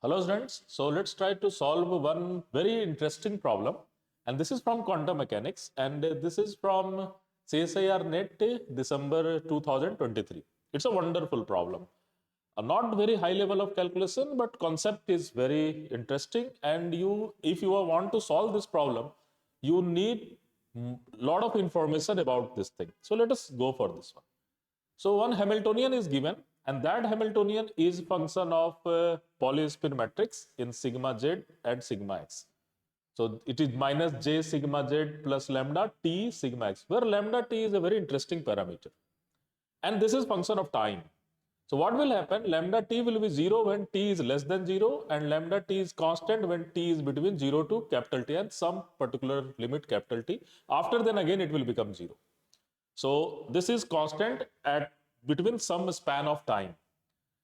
Hello students, so let's try to solve one very interesting problem, and this is from quantum mechanics, and this is from CSIR NET December 2023. It's a wonderful problem. A not very high level of calculation, but concept is very interesting, and if you want to solve this problem, you need lot of information about this thing. So let us go for this one. So one Hamiltonian is given, and that Hamiltonian is function of polyspin matrix in sigma z and sigma x. So it is minus j sigma z plus lambda t sigma x, where lambda t is a very interesting parameter. And this is function of time. So what will happen? Lambda t will be 0 when t is less than 0, and lambda t is constant when t is between 0 to capital T and some particular limit capital T. After then again it will become 0. So this is constant at between some span of time.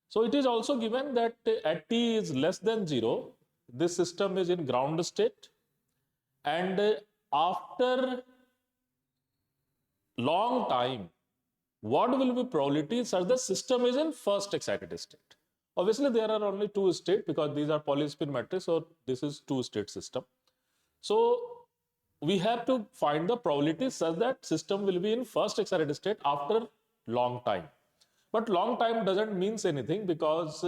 So it is also given that at t is less than 0, this system is in ground state, and after long time, what will be probability such that system is in first excited state? Obviously, there are only two states because these are polyspin matrix, so this is two-state system. So we have to find the probability such that system will be in first excited state after long time. But long time doesn't means anything because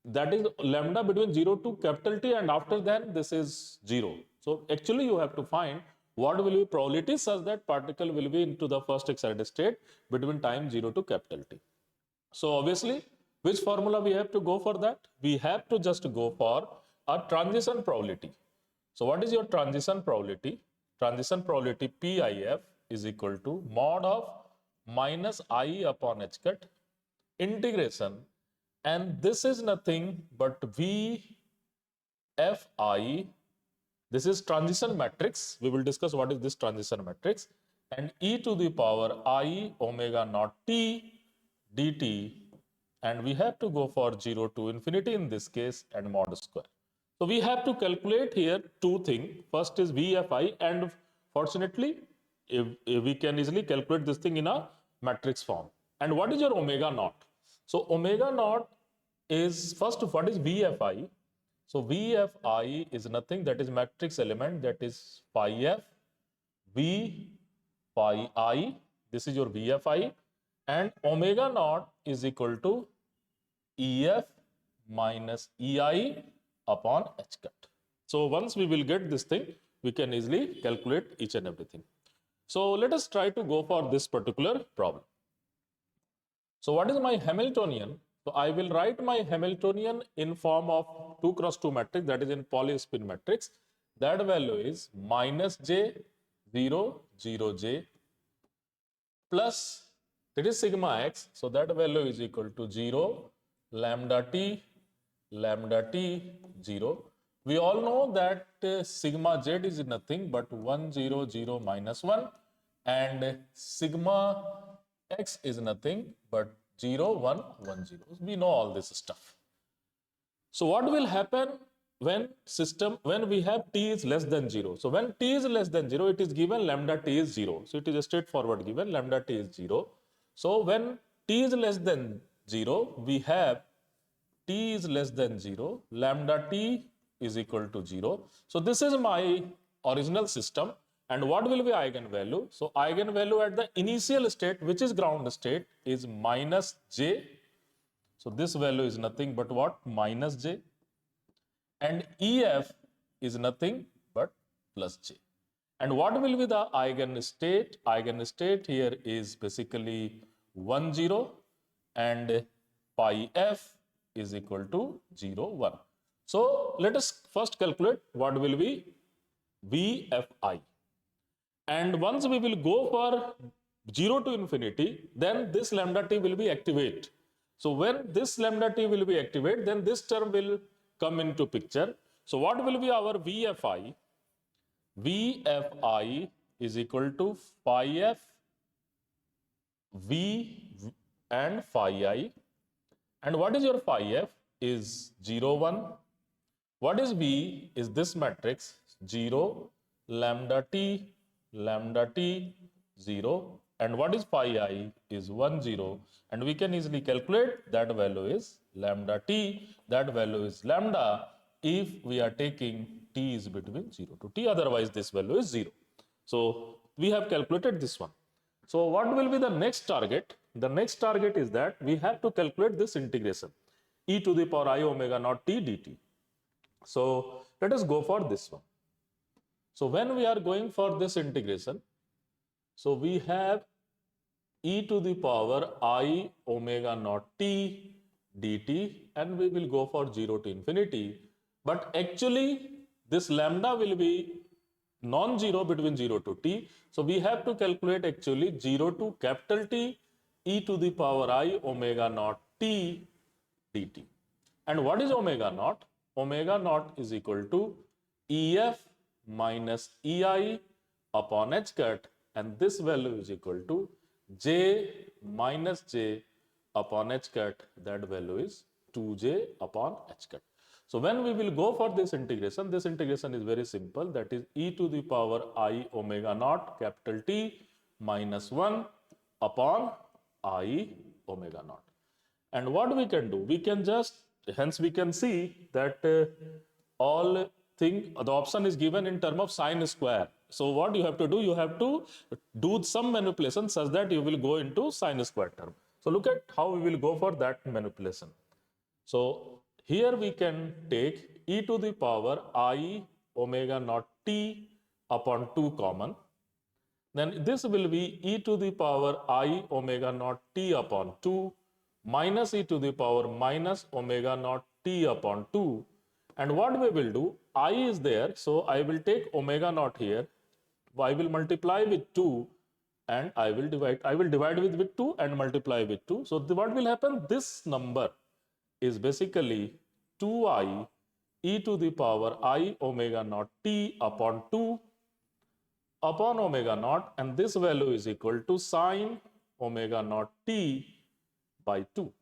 that is lambda between 0 to capital T, and after that this is 0. So actually you have to find what will be probability such that particle will be into the first excited state between time 0 to capital T. So obviously, which formula we have to go for that? We have to just go for a transition probability. So what is your transition probability? Transition probability PIF is equal to mod of minus I upon h cut integration, and this is nothing but VFI. This is transition matrix. We will discuss what is this transition matrix, and e to the power I omega naught t dt, and we have to go for 0 to infinity in this case and mod square. So we have to calculate here two things. First is VFI, and fortunately if we can easily calculate this thing in a matrix form. And what is your omega naught? So omega naught is, first, what is VFI? So VFI is nothing that is matrix element, that is phi f v phi I. This is your VFI, and omega naught is equal to EF minus EI upon h cut. So once we will get this thing, we can easily calculate each and everything. So let us try to go for this particular problem. So what is my Hamiltonian? So I will write my Hamiltonian in form of 2 cross 2 matrix, that is in polyspin matrix. That value is minus j 0 0 j plus, that is sigma x. So that value is equal to 0 lambda t 0. We all know that sigma z is nothing but 1 0 0 minus 1, and sigma x is nothing but 0 1 1 0. We know all this stuff. So what will happen when we have t is less than 0? So when t is less than 0, it is given lambda t is 0. So it is a straightforward given, lambda t is 0. So when t is less than 0, we have t is less than 0, lambda t is equal to 0. So this is my original system. And what will be eigenvalue? So eigenvalue at the initial state, which is ground state, is minus j. So this value is nothing but what? Minus j. And EF is nothing but plus j. And what will be the eigenstate? Eigenstate here is basically 1 0, and pi f is equal to 0 1. So let us first calculate what will be VFI. And once we will go for 0 to infinity, then this lambda t will be activate. So when this lambda t will be activate, then this term will come into picture. So what will be our VFI? VFI is equal to phi f v and phi I. And what is your phi f? Is 0 1. What is V? Is this matrix 0 lambda t 0, and what is phi I? Is 1 0, and we can easily calculate that value is lambda t, that value is lambda if we are taking t is between 0 to t, otherwise this value is 0. So we have calculated this one. So what will be the next target? The next target is that we have to calculate this integration, e to the power I omega naught t dt. So let us go for this one. So when we are going for this integration, so we have e to the power I omega naught t dt, and we will go for 0 to infinity. But actually this lambda will be non-zero between 0 to t. So we have to calculate actually 0 to capital T e to the power I omega naught t dt. And what is omega naught? Omega naught is equal to EF minus EI upon h cut, and this value is equal to j minus j upon h cut, that value is 2j upon h cut. So when we will go for this integration is very simple, that is e to the power I omega naught capital T minus 1 upon I omega naught. And what we can do, we can just, hence we can see that all thing, the option is given in term of sine square. So what you have to do, you have to do some manipulation such that you will go into sine square term. So look at how we will go for that manipulation. So here we can take e to the power I omega naught t upon 2 common. Then this will be e to the power I omega naught t upon 2 minus e to the power minus omega naught t upon 2. And what we will do, I is there, so I will take omega naught here. I will multiply with 2 and I will divide with 2 and multiply with 2. So what will happen? This number is basically 2i e to the power I omega naught t upon 2 upon omega naught, and this value is equal to sine omega naught t by 2.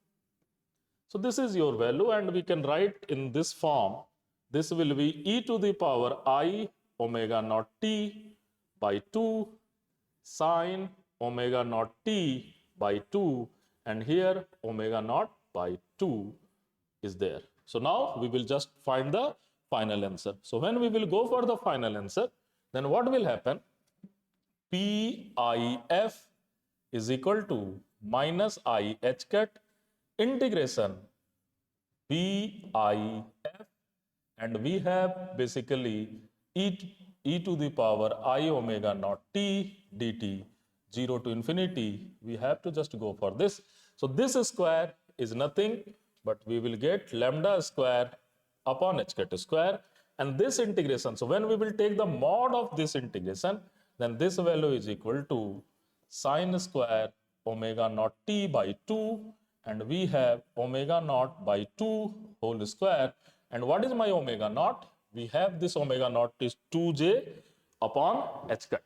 So this is your value, and we can write in this form. This will be e to the power I omega naught t by 2 sine omega naught t by 2, and here omega naught by 2 is there. So now we will just find the final answer. So when we will go for the final answer, then what will happen? PIF is equal to minus I h cut integration PIF, and we have basically e to the power I omega naught t dt 0 to infinity. We have to just go for this. So this square is nothing but we will get lambda square upon h cut square, and this integration. So when we will take the mod of this integration, then this value is equal to sine square omega naught t by 2, and we have omega naught by 2 whole square. And what is my omega naught? We have this omega naught is 2j upon h cut.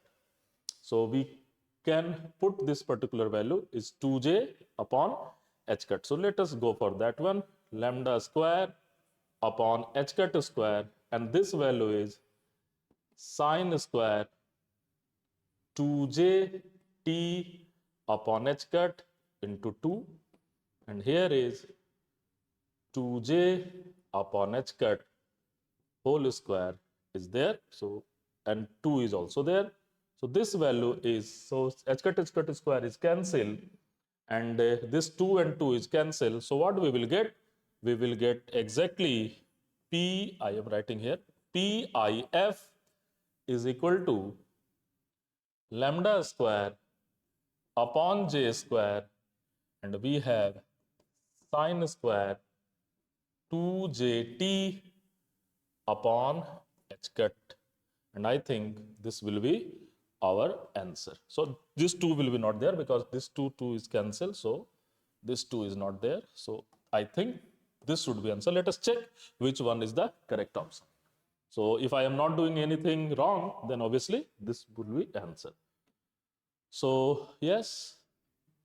So we can put this particular value is 2j upon h cut. So let us go for that one. Lambda square upon h cut square, and this value is sine square 2j t upon h cut into 2, and here is 2j upon h cut whole square is there. So and 2 is also there. So this value is, so h cut square is cancelled, and this 2 and 2 is cancelled. So what we will get? We will get exactly P, I am writing here, PIF is equal to lambda square upon j square, and we have sine square 2jt upon h cut, and I think this will be our answer. So this 2 will be not there because this 2 is cancelled, so this 2 is not there. So I think this should be answer. Let us check which one is the correct option. So if I am not doing anything wrong, then obviously this would be answer. So yes,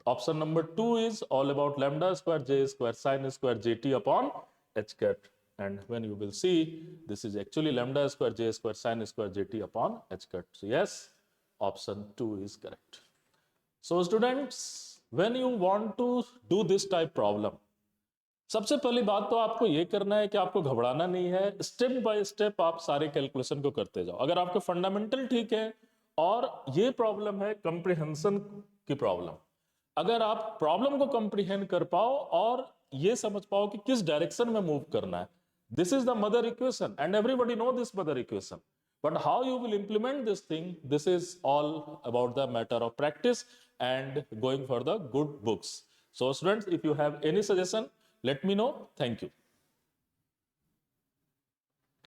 option number 2 is all about lambda square j square sine square jt upon h cut, and when you will see, this is actually lambda square j square sine square jt upon h cut. So yes, option 2 is correct. So students, when you want to do this type problem, सबसे पहली बात तो आपको ये करना है कि आपको घबराना नहीं है, स्टेप बाय स्टेप आप सारे कैलकुलेशन को करते जाओ। अगर आपके फंडामेंटल ठीक है और ये प्रॉब्लम है कंप्रीहेंशन की प्रॉब्लम, अगर आप प्रॉब्लम को कंप्रीहेंड कर पाओ और ये समझ पाओ कि किस डायरेक्शन में मूव करना है, this is the mother equation and everybody know this mother equation, but how you will implement this thing, this is all about the matter of practice and going for the good books. So students, if you have any suggestion, let me know. Thank you.